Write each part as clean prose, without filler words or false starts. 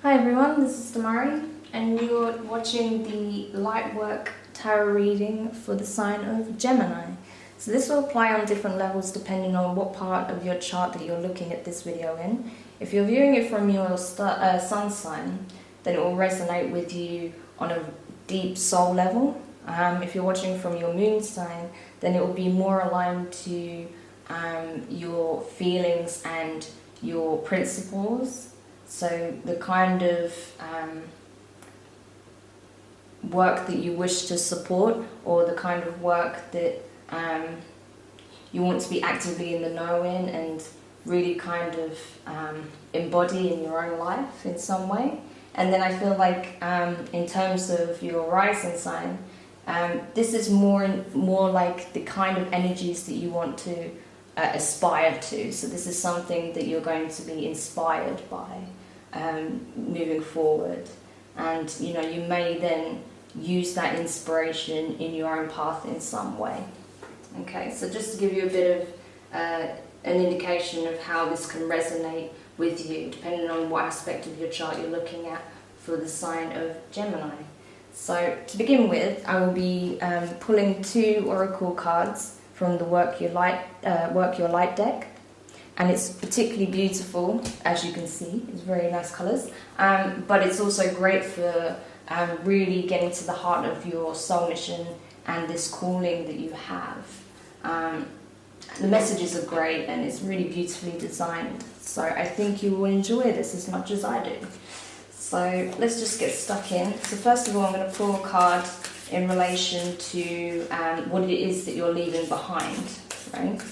Hi everyone, this is Demari, and you're watching the Lightwork Tarot reading for the sign of Gemini. So this will apply on different levels depending on what part of your chart that you're looking at this video in. If you're viewing it from your sun sign, then it will resonate with you on a deep soul level. If you're watching from your moon sign, then it will be more aligned to your feelings and your principles. So the kind of work that you wish to support, or the kind of work that you want to be actively in the know in and really kind of embody in your own life in some way. And then I feel like in terms of your rising sign, this is more like the kind of energies that you want to aspire to. So this is something that you're going to be inspired by moving forward, and you may then use that inspiration in your own path in some way. Okay, so just to give you a bit of an indication of how this can resonate with you depending on what aspect of your chart you're looking at for the sign of Gemini. So to begin with, I will be pulling 2 oracle cards from the Work Your Light deck, and it's particularly beautiful, as you can see. It's very nice colours, but it's also great for really getting to the heart of your soul mission and this calling that you have. The messages are great and it's really beautifully designed, so I think you will enjoy this as much as I do. So let's just get stuck in. So first of all, I'm going to pull a card in relation to what it is that you're leaving behind, right?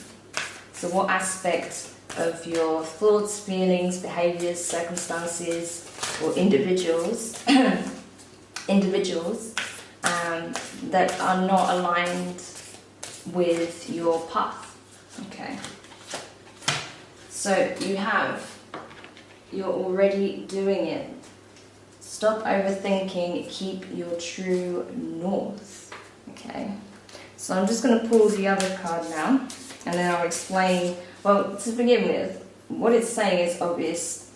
So what aspect of your thoughts, feelings, behaviours, circumstances, or individuals that are not aligned with your path. Okay. So you're already doing it. Stop overthinking, keep your true north. Okay. So I'm just going to pull the other card now, and then I'll explain. Well, to begin with, what it's saying is obvious.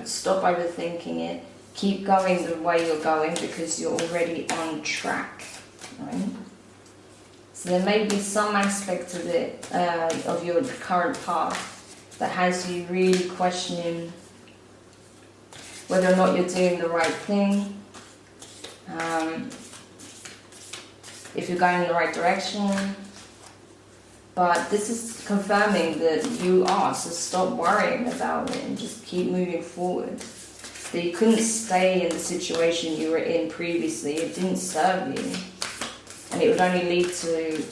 Stop overthinking it. Keep going the way you're going because you're already on track, right? So there may be some aspect of it, of your current path, that has you really questioning whether or not you're doing the right thing, if you're going in the right direction. But this is confirming that you are, so stop worrying about it and just keep moving forward. That you couldn't stay in the situation you were in previously. It didn't serve you. And it would only lead to,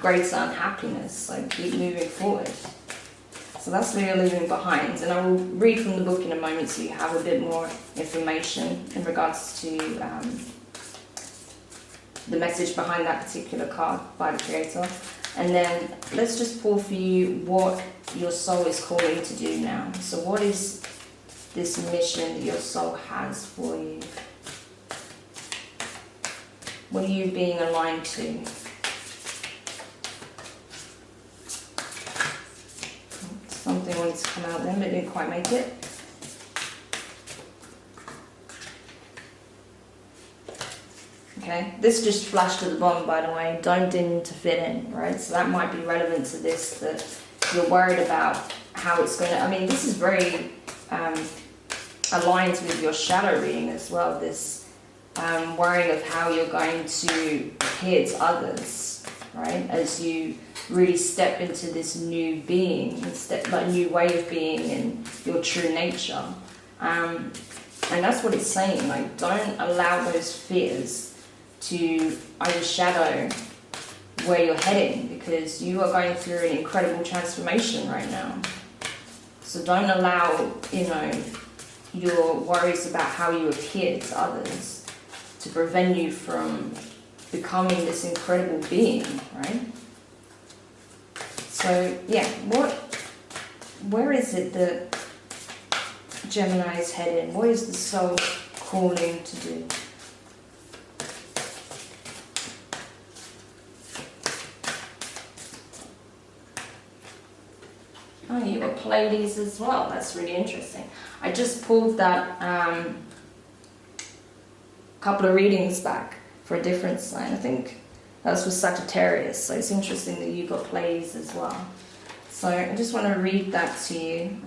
greater unhappiness. So keep moving forward. So that's what you're leaving behind. And I will read from the book in a moment so you have a bit more information in regards to the message behind that particular card by the creator. And then let's just pull for you what your soul is calling to do now. So what is this mission that your soul has for you? What are you being aligned to? Something wanted to come out then, but didn't quite make it. Okay, this just flashed at the bottom, by the way. Don't dim to fit in, right? So that might be relevant to this, that you're worried about how it's going to... this is very aligned with your shadow reading as well, this worrying of how you're going to appear to others, right? As you really step into this new being, new way of being and your true nature. And that's what it's saying. Don't allow those fears to overshadow where you're heading, because you are going through an incredible transformation right now. So don't allow, your worries about how you appear to others to prevent you from becoming this incredible being, right? So, yeah, where is it that Gemini is heading? What is the soul calling to do? Oh Oh, you got Pleiades as well. That's really interesting. I just pulled that couple of readings back for a different sign. I think that's with Sagittarius. So it's interesting that you got Pleiades as well. So I just want to read that to you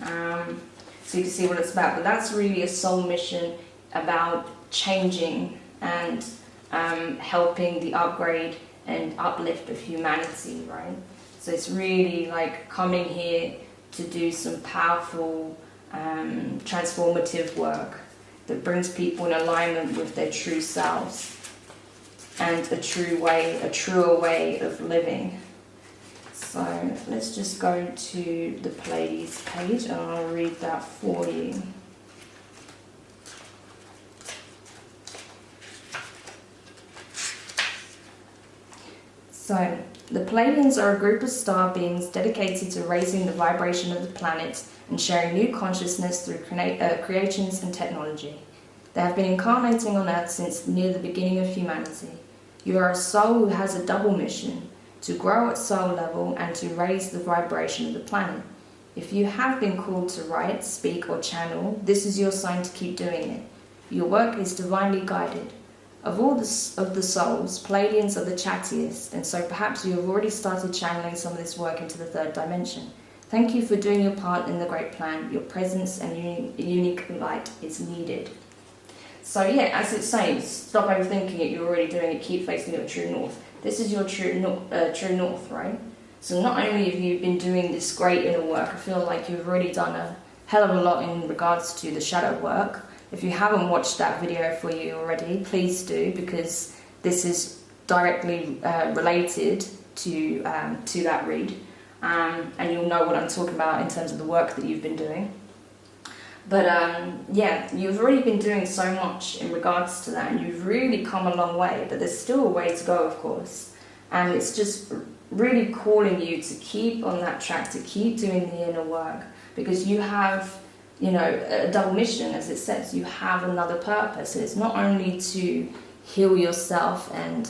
so you can see what it's about. But that's really a soul mission about changing and helping the upgrade and uplift of humanity, right? So it's really like coming here to do some powerful transformative work that brings people in alignment with their true selves and a truer way of living. So let's just go to the Pleiades page and I'll read that for you. So, the Pleiadians are a group of star beings dedicated to raising the vibration of the planet and sharing new consciousness through creations and technology. They have been incarnating on Earth since near the beginning of humanity. You are a soul who has a double mission, to grow at soul level and to raise the vibration of the planet. If you have been called to write, speak or channel, this is your sign to keep doing it. Your work is divinely guided. Of all of the souls, Pleiadians are the chattiest, and so perhaps you have already started channeling some of this work into the third dimension. Thank you for doing your part in the great plan. Your presence and unique light is needed. So yeah, as it's saying, stop overthinking it, you're already doing it, keep facing your true north. This is your true north, right? So not only have you been doing this great inner work, I feel like you've already done a hell of a lot in regards to the shadow work. If you haven't watched that video for you already, please do, because this is directly related to that read, and you'll know what I'm talking about in terms of the work that you've been doing. But yeah, you've already been doing so much in regards to that, and you've really come a long way, but there's still a way to go, of course. And it's just really calling you to keep on that track, to keep doing the inner work, because you have, you know, a double mission, as it says. You have another purpose. It's not only to heal yourself and,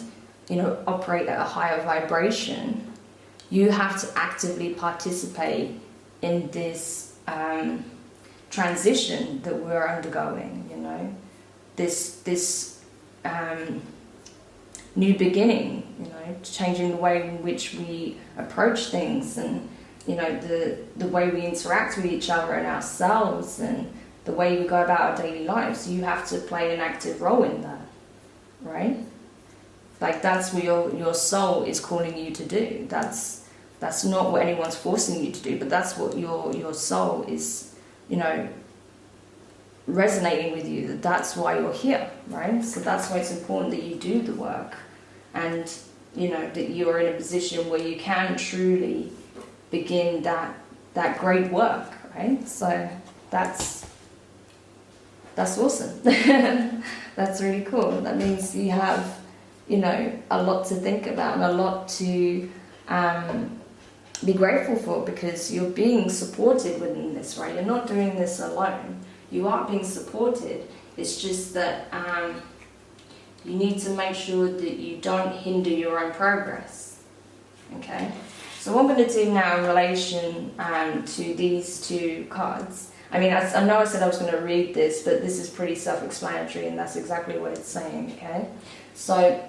you know, operate at a higher vibration. You have to actively participate in this transition that we're undergoing, you know, this new beginning, you know, changing the way in which we approach things, and you know, the way we interact with each other and ourselves, and the way we go about our daily lives. You have to play an active role in that, right? Like, that's what your soul is calling you to do. That's not what anyone's forcing you to do, but that's what your soul is, you know, resonating with you. That's why you're here, right? So that's why it's important that you do the work, and you know, that you're in a position where you can truly begin that great work, right? So that's awesome. That's really cool. That means you have, you know, a lot to think about and a lot to be grateful for, because you're being supported within this, right? You're not doing this alone. You are being supported. It's just that you need to make sure that you don't hinder your own progress, okay? So what I'm going to do now in relation to these two cards, I mean, I know I said I was going to read this, but this is pretty self-explanatory, and that's exactly what it's saying, okay? So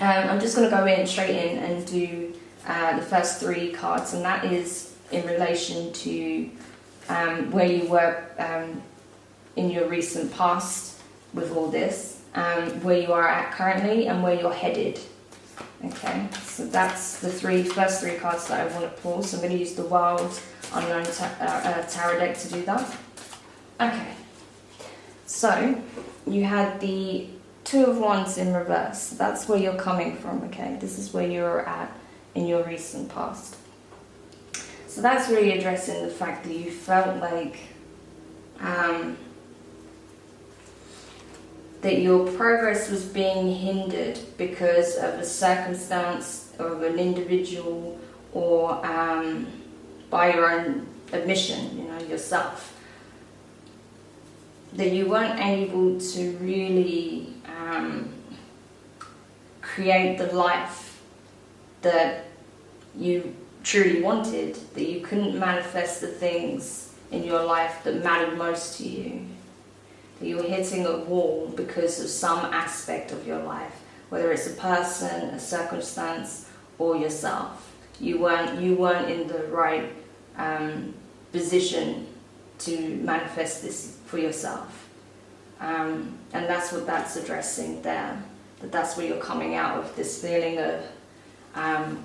I'm just going to go straight in and do the first three cards, and that is in relation to where you were in your recent past with all this, where you are at currently, and where you're headed. Okay, so that's the first three cards that I want to pull. So I'm going to use the Wild Unknown Tarot deck to do that. Okay, so you had the Two of Wands in reverse. That's where you're coming from, okay? This is where you're at in your recent past. So that's really addressing the fact that you felt like that your progress was being hindered because of a circumstance or of an individual, or by your own admission, you know, yourself. That you weren't able to really create the life that you truly wanted, that you couldn't manifest the things in your life that mattered most to you, that you were hitting a wall because of some aspect of your life, whether it's a person, a circumstance, or yourself. You weren't in the right position to manifest this for yourself. And that's what that's addressing there. That's where you're coming out of this feeling of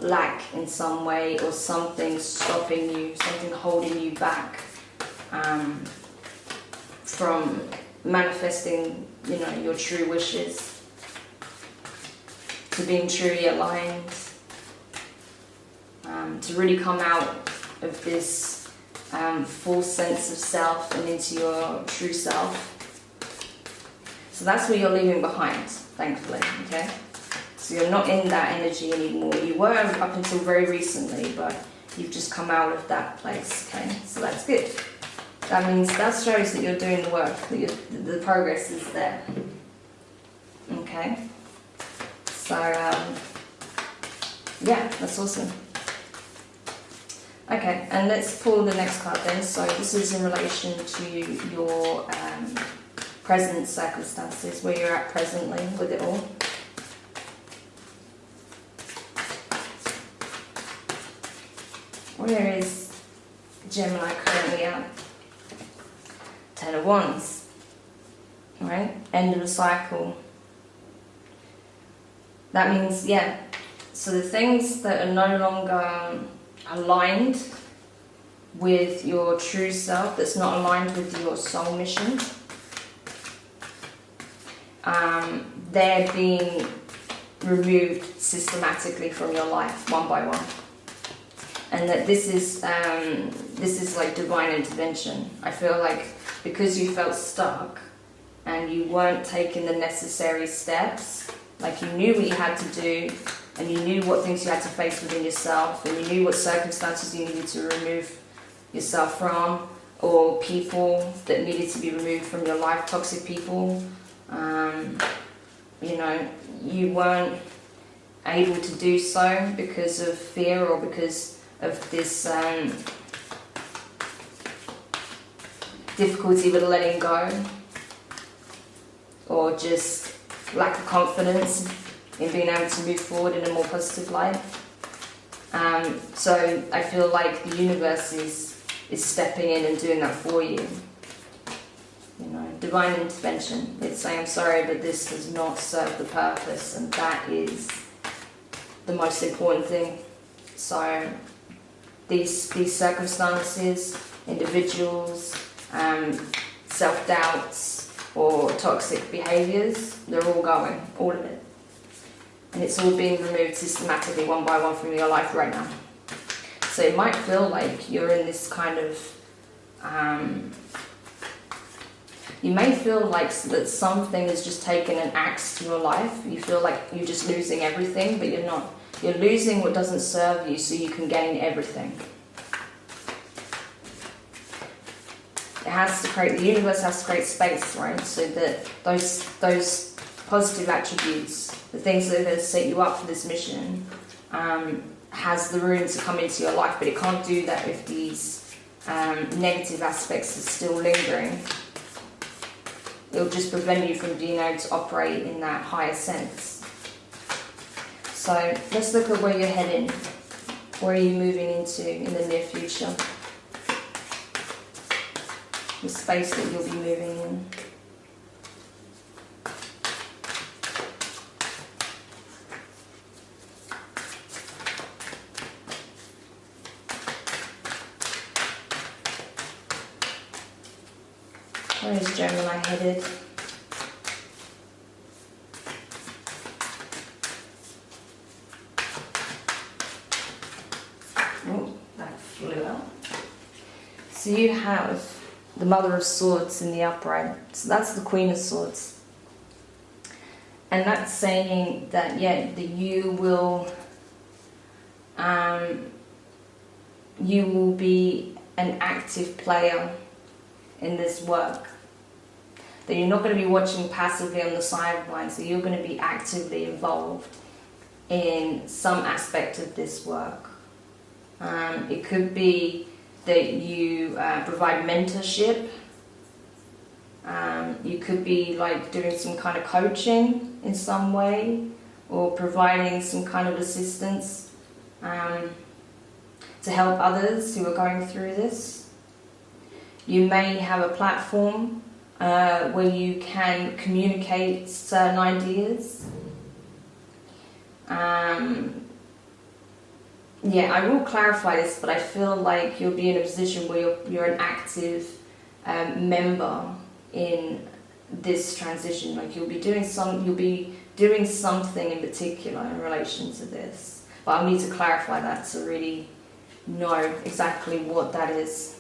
lack in some way, or something stopping you, something holding you back from manifesting, your true wishes, to being truly aligned, to really come out of this false sense of self and into your true self. So that's what you're leaving behind, thankfully, okay? So you're not in that energy anymore. You were up until very recently, but you've just come out of that place, okay? So that's good. That means, that shows that you're doing the work, that the progress is there, okay? So, yeah, that's awesome. Okay, and let's pull the next card then. So this is in relation to your present circumstances, where you're at presently with it all. Where is Gemini currently at? 10 of Wands, right? End of the cycle. That means, yeah, so the things that are no longer aligned with your true self, that's not aligned with your soul mission, they're being removed systematically from your life, one by one. And that this is like divine intervention. I feel like because you felt stuck and you weren't taking the necessary steps, like you knew what you had to do, and you knew what things you had to face within yourself, and you knew what circumstances you needed to remove yourself from, or people that needed to be removed from your life, toxic people. You weren't able to do so because of fear, or because of this difficulty with letting go, or just lack of confidence in being able to move forward in a more positive light. So I feel like the universe is stepping in and doing that for you. Divine intervention. It's saying, I'm sorry, but this does not serve the purpose, and that is the most important thing. So these circumstances, individuals, self-doubts, or toxic behaviours, they're all going, all of it. And it's all being removed systematically, one by one, from your life right now. So it might feel like you're in this kind of, you may feel like that something has just taken an axe to your life. You feel like you're just losing everything, but you're not. You're losing what doesn't serve you so you can gain everything. The universe has to create space, right? So that those positive attributes, the things that are going to set you up for this mission, has the room to come into your life, but it can't do that if these negative aspects are still lingering. It'll just prevent you from being able to operate in that higher sense. So let's look at where you're heading. Where are you moving into in the near future? The space that you'll be moving in. Where is Gemini headed? Oh, that flew out. So you have the Mother of Swords in the upright. So that's the Queen of Swords. And that's saying that, that you will be an active player in this work. That you're not going to be watching passively on the sidelines, so you're going to be actively involved in some aspect of this work. It could be that you provide mentorship. You could be like doing some kind of coaching in some way, or providing some kind of assistance to help others who are going through this. You may have a platform where you can communicate certain ideas. Yeah, I will clarify this, but I feel like you'll be in a position where you're an active member in this transition. Like you'll be doing something in particular in relation to this. But I'll need to clarify that to really know exactly what that is.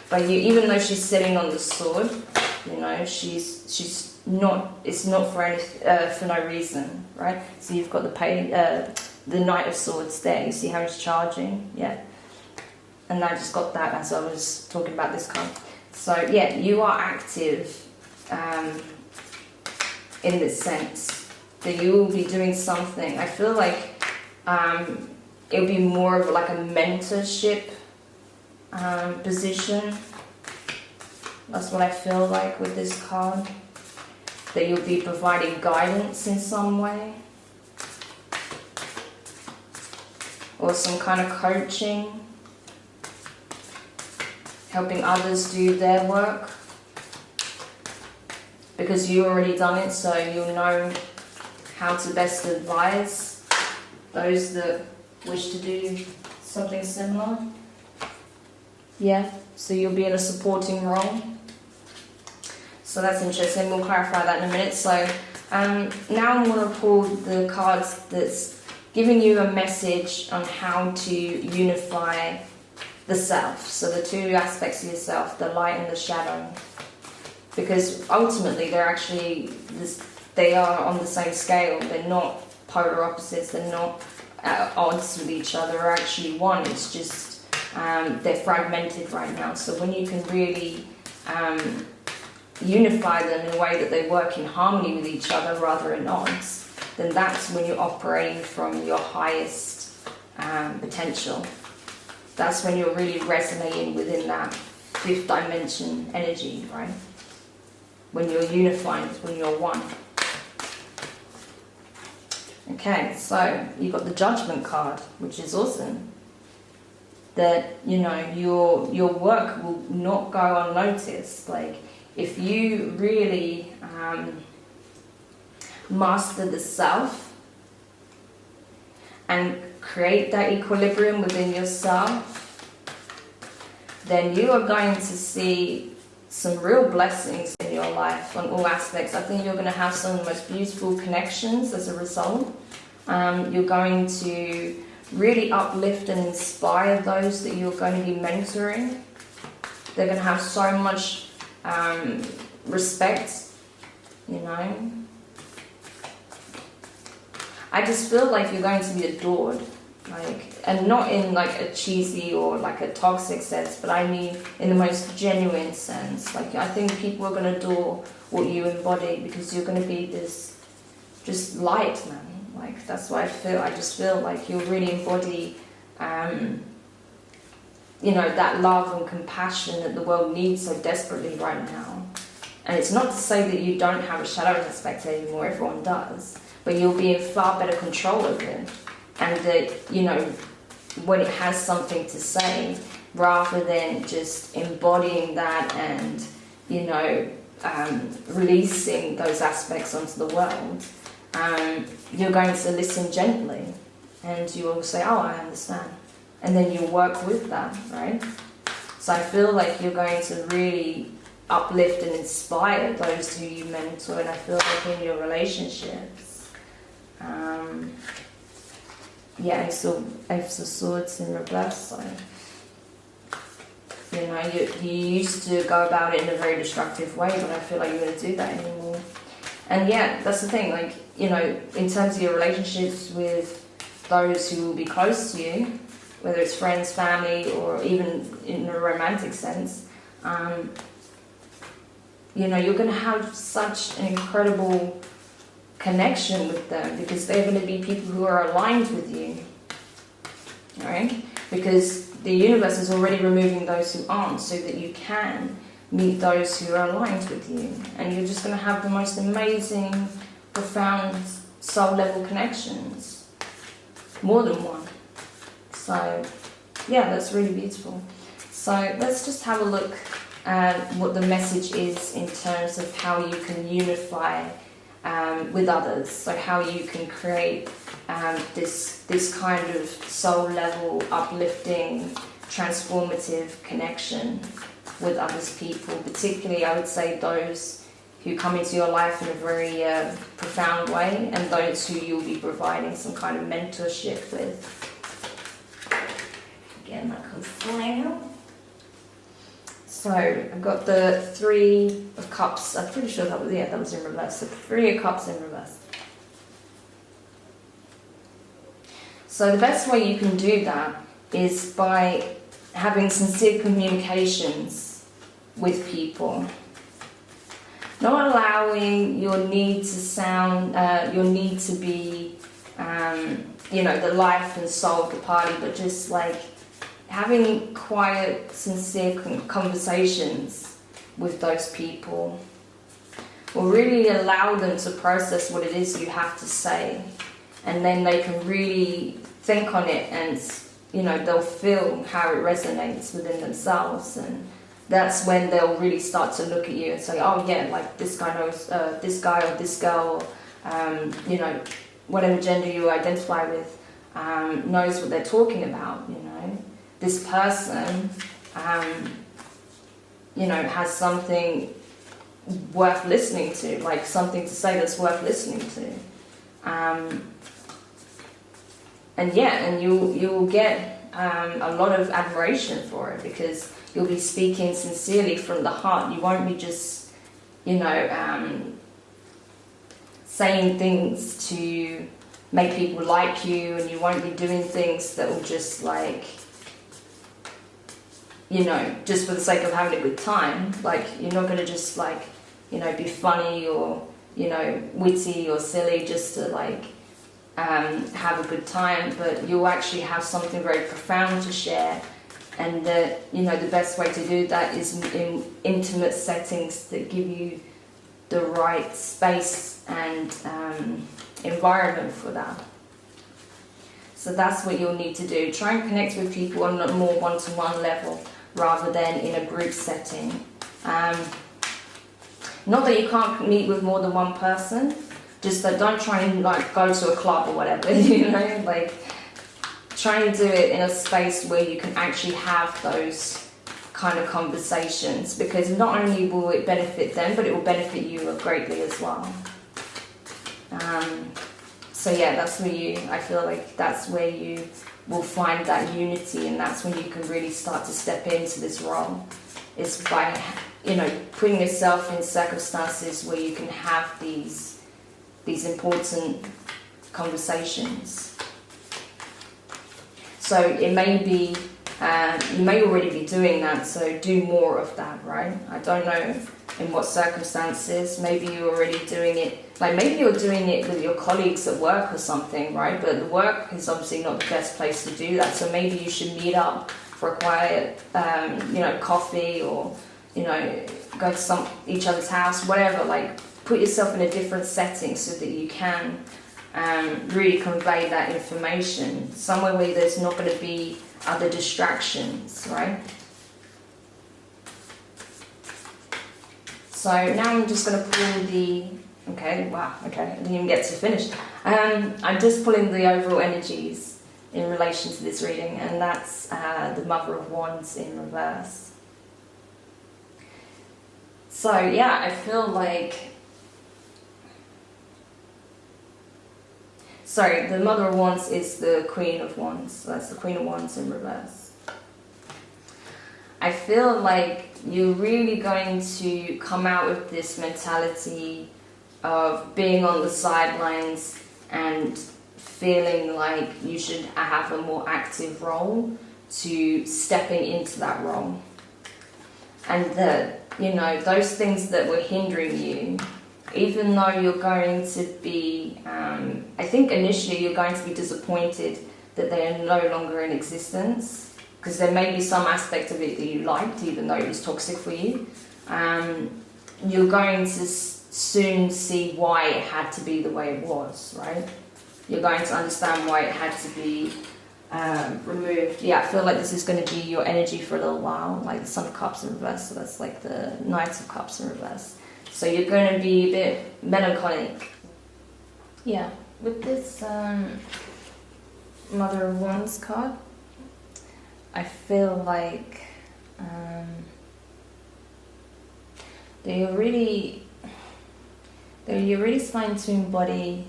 But even though she's sitting on the sword, she's not. It's not for no reason, right? So you've got the Knight of Swords there. You see how he's charging, yeah. And I just got that as I was talking about this card. So yeah, you are active in this sense that you will be doing something. I feel like it'll be more of like a mentorship position. That's what I feel like with this card. That you'll be providing guidance in some way, or some kind of coaching, helping others do their work, because you already done it, so you'll know how to best advise those that wish to do something similar. Yeah, so you'll be in a supporting role. So that's interesting. We'll clarify that in a minute. So now I'm going to pull the cards that's giving you a message on how to unify the self. So the two aspects of yourself, the light and the shadow. Because ultimately they are on the same scale. They're not polar opposites. They're not at odds with each other. They're actually one. It's just they're fragmented right now. So when you can really unify them in a way that they work in harmony with each other rather than odds, then that's when you're operating from your highest potential. That's when you're really resonating within that fifth dimension energy, right? When you're unifying, when you're one. Okay, so you've got the Judgment card, which is awesome. That, your work will not go unnoticed. Like, if you really master the self and create that equilibrium within yourself, then you are going to see some real blessings in your life on all aspects. I think you're going to have some of the most beautiful connections as a result. You're going to really uplift and inspire those that you're going to be mentoring. They're going to have so much respect, I just feel like you're going to be adored, and not in like a cheesy or like a toxic sense, but I mean in the most genuine sense. Like, I think people are going to adore what you embody, because you're going to be this just light, man. Like, that's what I feel. I just feel like you'll really embody that love and compassion that the world needs so desperately right now. And it's not to say that you don't have a shadow aspect anymore, everyone does, but you'll be in far better control of it. And that, when it has something to say, rather than just embodying that and, releasing those aspects onto the world, you're going to listen gently, and you will say, oh, I understand. And then you work with that, right? So I feel like you're going to really uplift and inspire those who you mentor, and I feel like in your relationships, Ace of Swords in reverse, so you used to go about it in a very destructive way, but I feel like you're going to do that anymore. And yeah, that's the thing, like, in terms of your relationships with those who will be close to you, whether it's friends, family, or even in a romantic sense, you're going to have such an incredible connection with them, because they're going to be people who are aligned with you. Right? Because the universe is already removing those who aren't, so that you can meet those who are aligned with you. And you're just going to have the most amazing, profound, soul level connections. More than one. So, yeah, that's really beautiful. So let's just have a look at what the message is in terms of how you can unify with others. So how you can create this kind of soul level, uplifting, transformative connection with others people, particularly I would say those who come into your life in a very profound way, and those who you'll be providing some kind of mentorship with. Again, that comes flying out. So I've got the Three of Cups. I'm pretty sure that was in reverse. So Three of Cups in reverse. So the best way you can do that is by having sincere communications with people. Not allowing your need to sound, your need to be, the life and soul of the party, but just like having quiet, sincere conversations with those people will really allow them to process what it is you have to say, and then they can really think on it, and they'll feel how it resonates within themselves, and that's when they'll really start to look at you and say, oh yeah, like this guy knows, this guy or this girl, whatever gender you identify with, knows what they're talking about, This person, has something worth listening to, like something to say that's worth listening to. And you'll get a lot of admiration for it, because you'll be speaking sincerely from the heart. You won't be just, saying things to make people like you, and you won't be doing things that will just like, just for the sake of having a good time. Like, you're not going to just like, be funny or, witty or silly just to like have a good time, but you'll actually have something very profound to share. And the best way to do that is in intimate settings that give you the right space and environment for that. So that's what you'll need to do. Try and connect with people on a more one-to-one level rather than in a group setting. Not that you can't meet with more than one person, just that don't try and like go to a club or whatever, like try and do it in a space where you can actually have those kind of conversations, because not only will it benefit them, but it will benefit you greatly as well. So yeah, I feel like that's where you will find that unity, and that's when you can really start to step into this role, is by, putting yourself in circumstances where you can have these important conversations. So it may be, you may already be doing that, so do more of that, right? I don't know in what circumstances. Maybe you're already doing it, like maybe you're doing it with your colleagues at work or something, right? But the work is obviously not the best place to do that, so maybe you should meet up for a quiet, coffee, or, go to each other's house, whatever. Like, put yourself in a different setting so that you can really convey that information somewhere where there's not going to be other distractions, right? So now I'm just going to pull I didn't even get to finish. I'm just pulling the overall energies in relation to this reading, and that's the Mother of Wands in reverse. So yeah, I feel like, sorry, the Mother of Wands is the Queen of Wands, so that's the Queen of Wands in reverse. I feel like you're really going to come out with this mentality of being on the sidelines and feeling like you should have a more active role, to stepping into that role. And that, those things that were hindering you even though you're going to be, I think initially you're going to be disappointed that they are no longer in existence, because there may be some aspect of it that you liked, even though it was toxic for you. You're going to soon see why it had to be the way it was, right? You're going to understand why it had to be removed. Yeah, I feel like this is going to be your energy for a little while, like the Sun of Cups in reverse, so that's like the Knight of Cups in reverse. So you're going to be a bit melancholic. Yeah, with this Mother of Wands card, I feel like that you're really starting to embody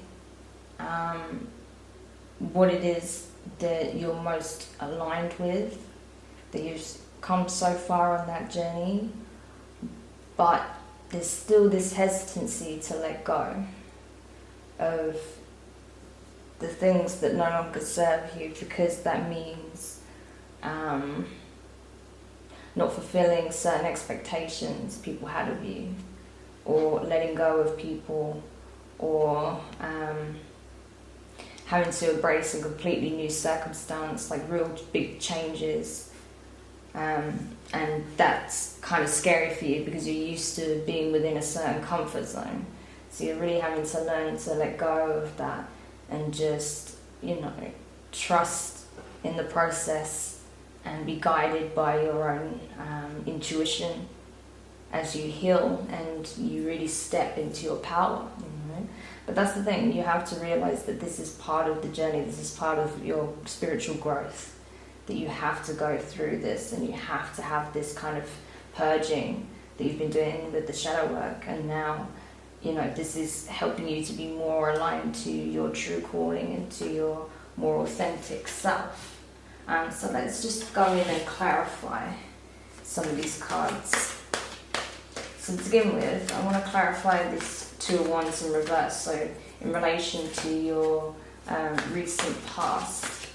what it is that you're most aligned with, that you've come so far on that journey, but there's still this hesitancy to let go of the things that no longer serve you, because that means not fulfilling certain expectations people had of you, or letting go of people, or having to embrace a completely new circumstance, like real big changes. And that's kind of scary for you because you're used to being within a certain comfort zone. So you're really having to learn to let go of that and just, trust in the process and be guided by your own intuition as you heal and you really step into your power. But that's the thing, you have to realize that this is part of the journey, this is part of your spiritual growth, that you have to go through this and you have to have this kind of purging that you've been doing with the shadow work, and now this is helping you to be more aligned to your true calling and to your more authentic self. So let's just go in and clarify some of these cards. So to begin with, I want to clarify this Two of Wands in reverse, so in relation to your recent past.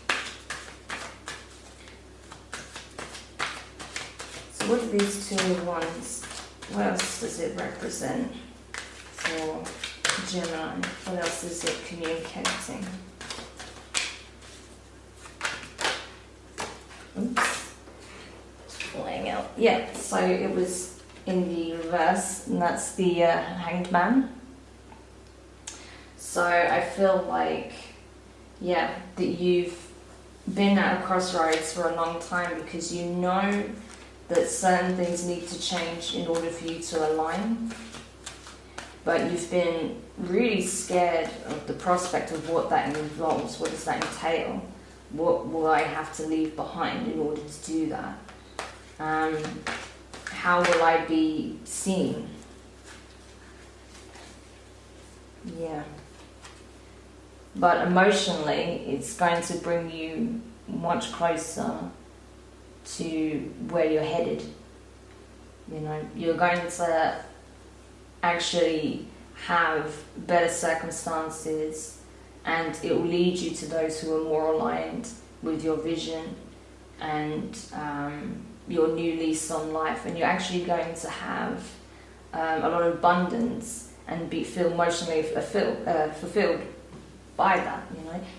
So what are these Two of Wands? What else does it represent for Gemini? What else is it communicating? Oops. Flying out. Yeah, so it was in the reverse, and that's the Hanged Man. So I feel like, that you've been at a crossroads for a long time because you know that certain things need to change in order for you to align. But you've been really scared of the prospect of what that involves. What does that entail? What will I have to leave behind in order to do that? How will I be seen? Yeah. But emotionally, it's going to bring you much closer to where you're headed. You're going to actually have better circumstances, and it will lead you to those who are more aligned with your vision and your new lease on life, and you're actually going to have a lot of abundance and feel emotionally fulfilled by that.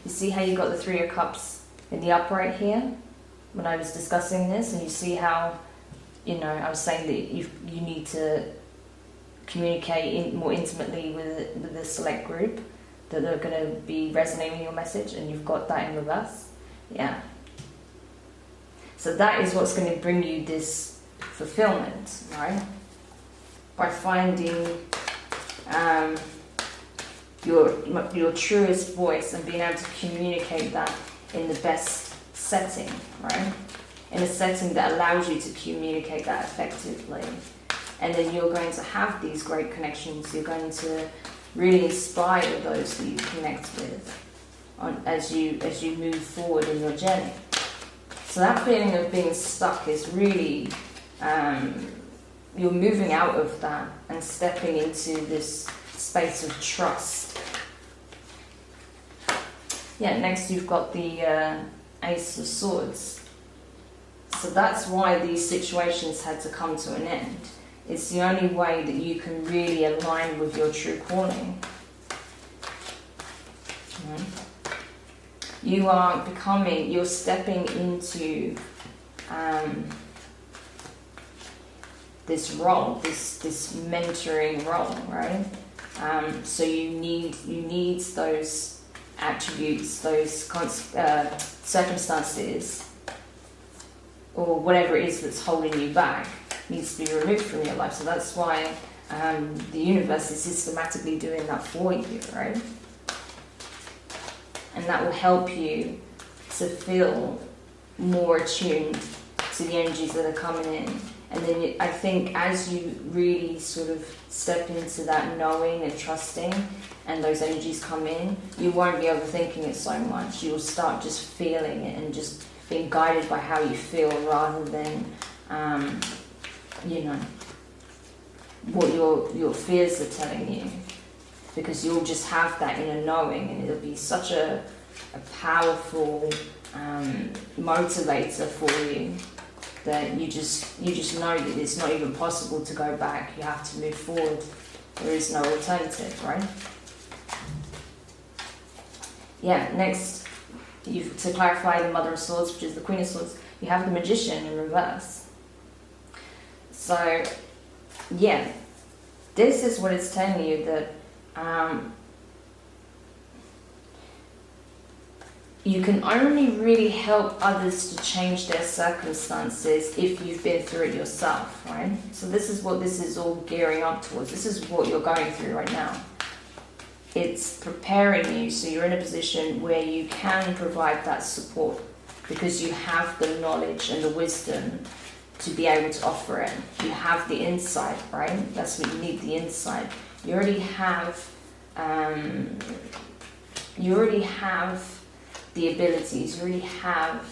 You see how you got the Three of Cups in the upright here when I was discussing this, and you see how I was saying that you need to communicate more intimately with the select group that are going to be resonating your message, and you've got that in reverse. Yeah. So that is what's going to bring you this fulfillment, right? By finding your truest voice and being able to communicate that in the best setting, right? In a setting that allows you to communicate that effectively. And then you're going to have these great connections. You're going to really inspire those that you connect with as you move forward in your journey. So that feeling of being stuck is really, you're moving out of that and stepping into this space of trust. Yeah, next you've got the Ace of Swords. So that's why these situations had to come to an end. It's the only way that you can really align with your true calling. You are becoming, you're stepping into this role, this mentoring role, right? So you need those attributes, those circumstances, or whatever it is that's holding you back needs to be removed from your life. So that's why the universe is systematically doing that for you, right? And that will help you to feel more attuned to the energies that are coming in. And then I think as you really sort of step into that knowing and trusting, and those energies come in, you won't be overthinking it so much. You'll start just feeling it and just being guided by how you feel, rather than what your fears are telling you, because you'll just have that inner knowing, and it'll be such a powerful motivator for you, that you just know that it's not even possible to go back. You have to move forward. There is no alternative, right? Yeah, next, to clarify the Mother of Swords, which is the Queen of Swords, you have the Magician in reverse. So, yeah, this is what it's telling you, that you can only really help others to change their circumstances if you've been through it yourself, right? So this is what this is all gearing up towards. This is what you're going through right now. It's preparing you so you're in a position where you can provide that support, because you have the knowledge and the wisdom to be able to offer it. You have the insight, right? That's what you need, the insight. You already have the abilities, you already have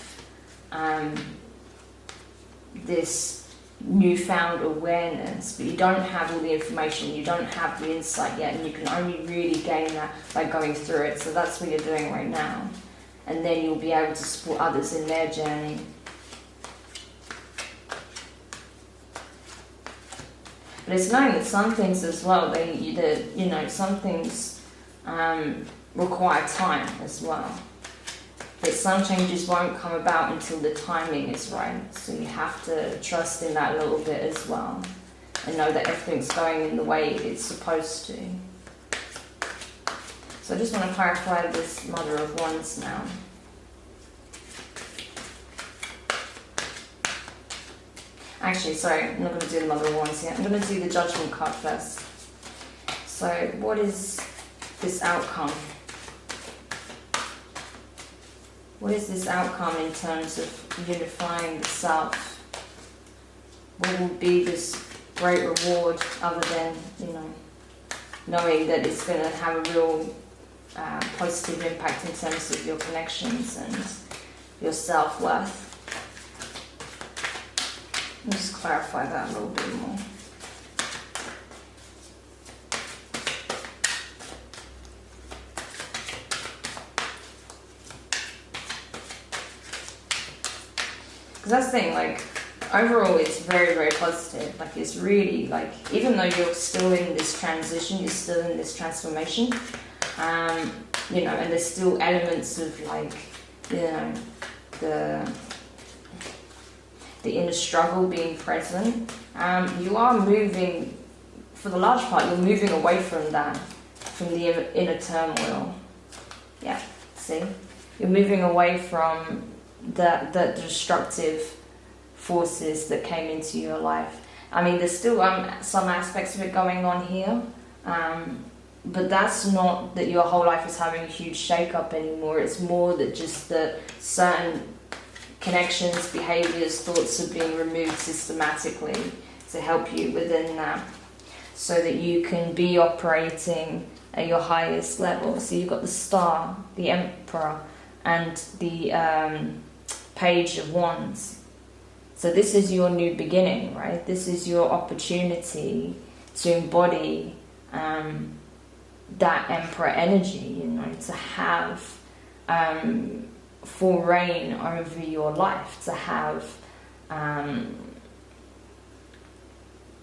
this newfound awareness, but you don't have all the information, you don't have the insight yet, and you can only really gain that by going through it. So that's what you're doing right now, and then you'll be able to support others in their journey. But it's knowing that some things as well, some things require time as well. That some changes won't come about until the timing is right. So you have to trust in that a little bit as well, and know that everything's going in the way it's supposed to. So I just want to clarify this Mother of Wands now. Actually, sorry, I'm not going to do the Mother of Wands yet. I'm going to do the Judgment card first. So what is this outcome? What is this outcome in terms of unifying the self? What will be this great reward, other than, knowing that it's going to have a real positive impact in terms of your connections and your self-worth? Let me just clarify that a little bit more. Because that's the thing, overall it's very, very positive. It's really, even though you're still in this transition, you're still in this transformation, and there's still elements of, the inner struggle being present, you are moving, for the large part, you're moving away from that, from the inner turmoil. Yeah, see? You're moving away from the destructive forces that came into your life. I mean, there's still some aspects of it going on here, but that's not that your whole life is having a huge shake-up anymore. It's more that just the certain connections, behaviours, thoughts are being removed systematically to help you within that, so that you can be operating at your highest level. So you've got the Star, the Emperor, and the Page of Wands. So this is your new beginning, right? This is your opportunity to embody that Emperor energy, to have full reign over your life, to have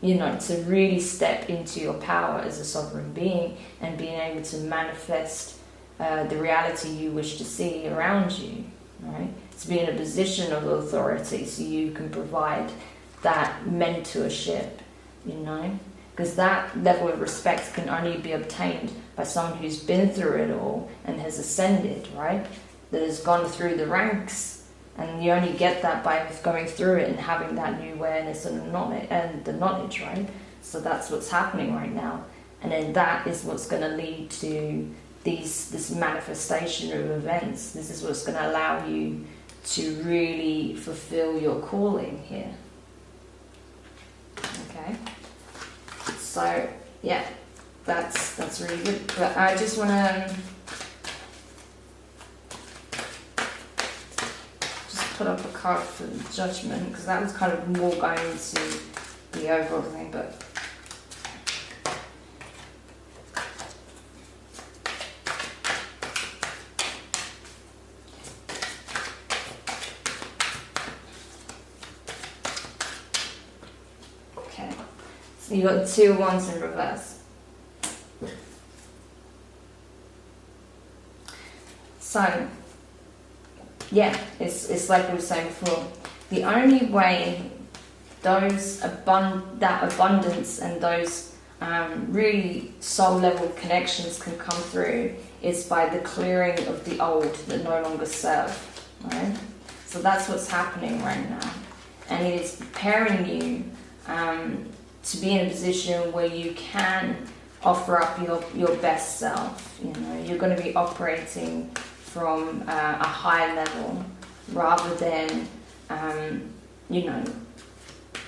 to really step into your power as a sovereign being and being able to manifest the reality you wish to see around you, right? To be in a position of authority so you can provide that mentorship, because that level of respect can only be obtained by someone who's been through it all and has ascended, right? That has gone through the ranks. And you only get that by going through it and having that new awareness and the knowledge, right? So that's what's happening right now. And then that is what's going to lead to this manifestation of events. This is what's going to allow you to really fulfill your calling here. Okay? So, yeah, that's really good. But I just want to put up a card for the judgment, because that was kind of more going into the overall thing, but okay, so you got 2 wands in reverse. So yeah, it's like we were saying before. The only way that abundance and those really soul level connections can come through is by the clearing of the old that no longer serve, right? So that's what's happening right now, and it is preparing you to be in a position where you can offer up your best self. You're going to be operating from a high level rather than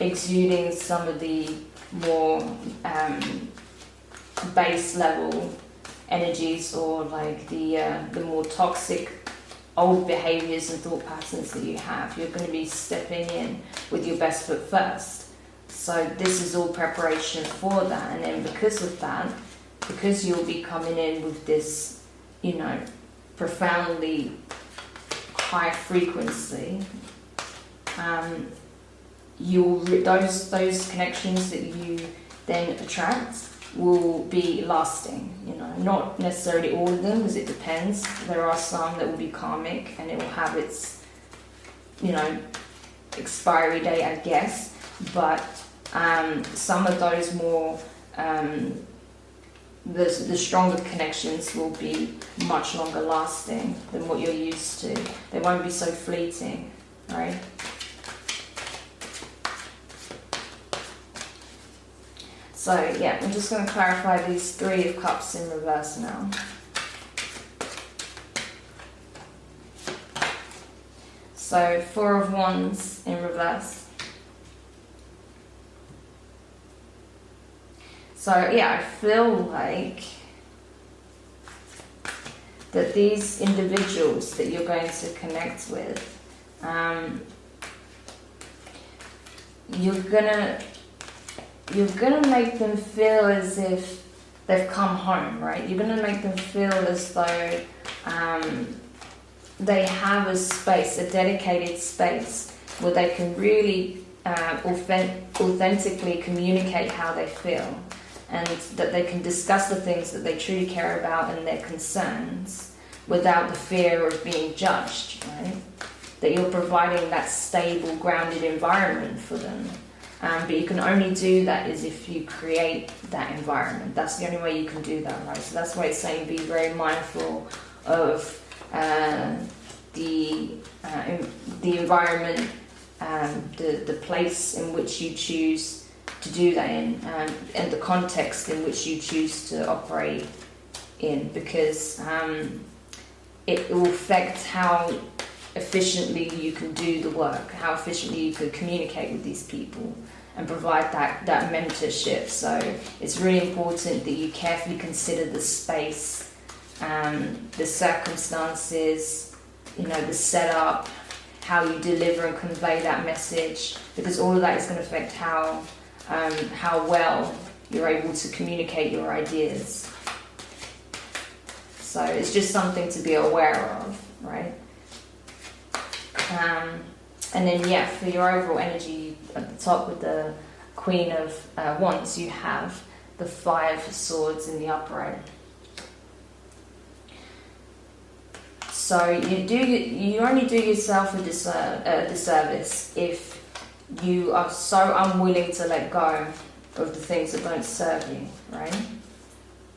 exuding some of the more base level energies, or like the more toxic old behaviours and thought patterns that you have. You're going to be stepping in with your best foot first. So this is all preparation for that, and then because of that, because you'll be coming in with this, profoundly high frequency, those connections that you then attract will be lasting. Not necessarily all of them, because it depends. There are some that will be karmic and it will have its expiry date, I guess, but some of those more the stronger connections will be much longer lasting than what you're used to. They won't be so fleeting, right? So yeah, I'm just going to clarify these 3 of Cups in reverse now. So 4 of Wands in reverse. So yeah, I feel like that these individuals that you're going to connect with, you're gonna make them feel as if they've come home, right? You're gonna make them feel as though they have a space, a dedicated space where they can really authentically communicate how they feel, and that they can discuss the things that they truly care about and their concerns without the fear of being judged, right? That you're providing that stable, grounded environment for them. But you can only do that is if you create that environment. That's the only way you can do that, right? So that's why it's saying be very mindful of the environment, the place in which you choose to do that in, and the context in which you choose to operate in, because it will affect how efficiently you can do the work, how efficiently you can communicate with these people and provide that mentorship. So it's really important that you carefully consider the space, the circumstances, the setup, how you deliver and convey that message, because all of that is going to affect how well you're able to communicate your ideas. So it's just something to be aware of, right? And then, yeah, for your overall energy at the top with the Queen of Wands, you have the 5 swords in the upright. So you only do yourself a disservice if you are so unwilling to let go of the things that don't serve you, right?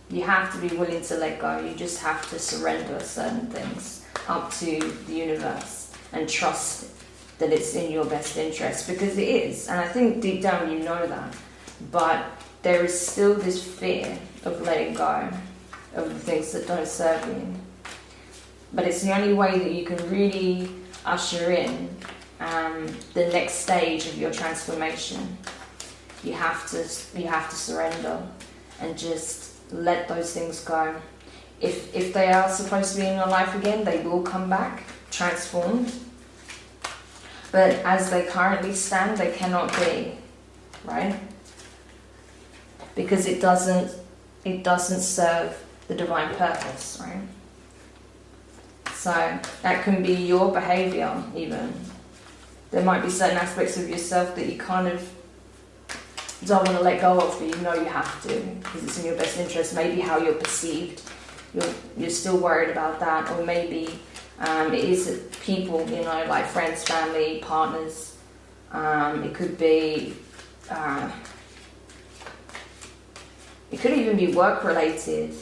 You have to be willing to let go. You just have to surrender certain things up to the universe and trust that it's in your best interest, because it is. And I think deep down you know that. But there is still this fear of letting go of the things that don't serve you. But it's the only way that you can really usher in the next stage of your transformation. You have to surrender and just let those things go. If they are supposed to be in your life again, they will come back transformed. But as they currently stand, they cannot be, right? Because it doesn't serve the divine purpose, right? So that can be your behaviour even. There might be certain aspects of yourself that you kind of don't want to let go of, but you know you have to because it's in your best interest. Maybe how you're perceived, you're still worried about that, or maybe it is people, like friends, family, partners. It could be, it could even be work related.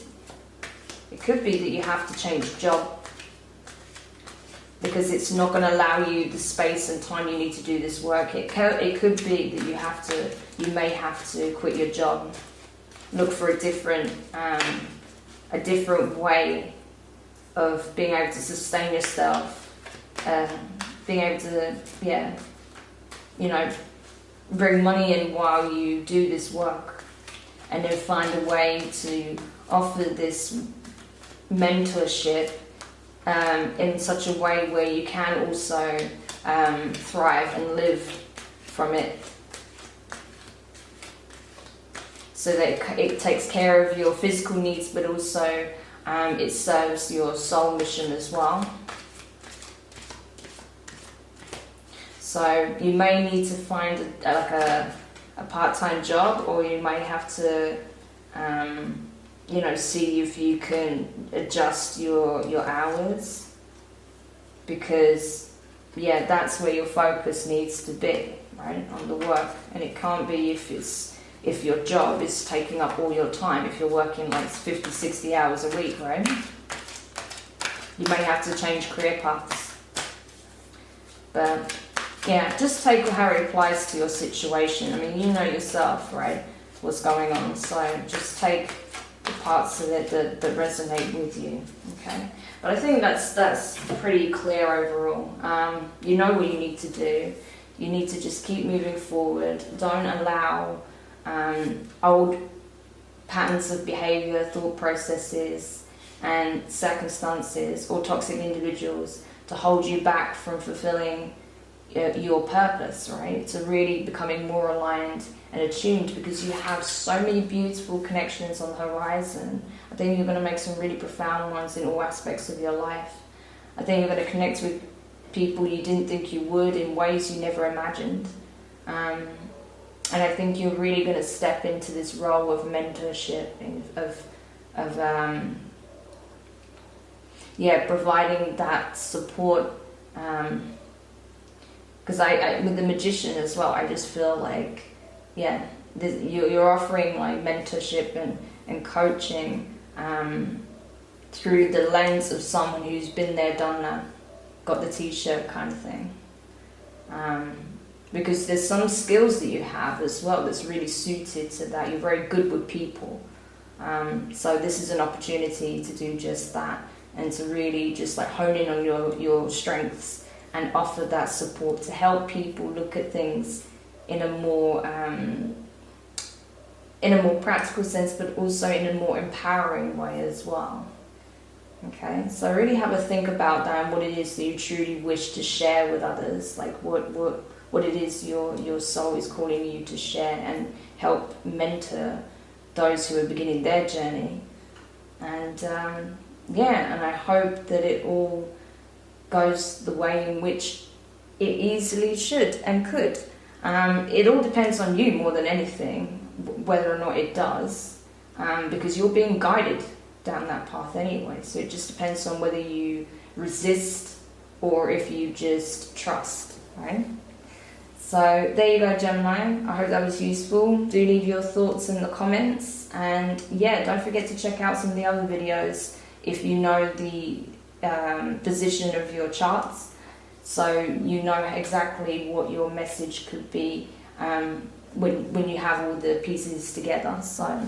It could be that you have to change job because it's not going to allow you the space and time you need to do this work. It could be that you may have to quit your job, look for a different way of being able to sustain yourself, being able to, bring money in while you do this work, and then find a way to offer this mentorship in such a way where you can also thrive and live from it, so that it takes care of your physical needs, but also it serves your soul mission as well. So you may need to find a part-time job, or you may have to see if you can adjust your hours, because that's where your focus needs to be, right, on the work. And it can't be if your job is taking up all your time, if you're working like 50, 60 hours a week, right? You may have to change career paths. But just take how it applies to your situation. I mean, you know yourself, right, what's going on. So just take the parts of it that resonate with you, okay? But I think that's pretty clear overall. You know what you need to do. You need to just keep moving forward. Don't allow old patterns of behaviour, thought processes and circumstances or toxic individuals to hold you back from fulfilling your purpose, right? To really becoming more aligned and attuned, because you have so many beautiful connections on the horizon. I think you're going to make some really profound ones in all aspects of your life. I think you're going to connect with people you didn't think you would in ways you never imagined. And I think you're really going to step into this role of mentorship, of providing that support. Because I with the magician as well, I just feel like, you're offering like mentorship and coaching through the lens of someone who's been there, done that, got the t-shirt kind of thing. Because there's some skills that you have as well that's really suited to that. You're very good with people. So this is an opportunity to do just that, and to really just like hone in on your strengths and offer that support to help people look at things in a more practical sense, but also in a more empowering way as well. Okay, so really have a think about that and what it is that you truly wish to share with others, like what it is your soul is calling you to share, and help mentor those who are beginning their journey. And and I hope that it all goes the way in which it easily should and could. It all depends on you more than anything, whether or not it does, because you're being guided down that path anyway. So it just depends on whether you resist or if you just trust, right? So there you go, Gemini. I hope that was useful. Do leave your thoughts in the comments, and yeah, don't forget to check out some of the other videos if you know the position of your charts, so you know exactly what your message could be when you have all the pieces together. So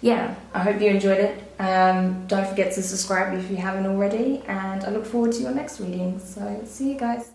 yeah, I hope you enjoyed it. Don't forget to subscribe if you haven't already, and I look forward to your next reading. So see you guys.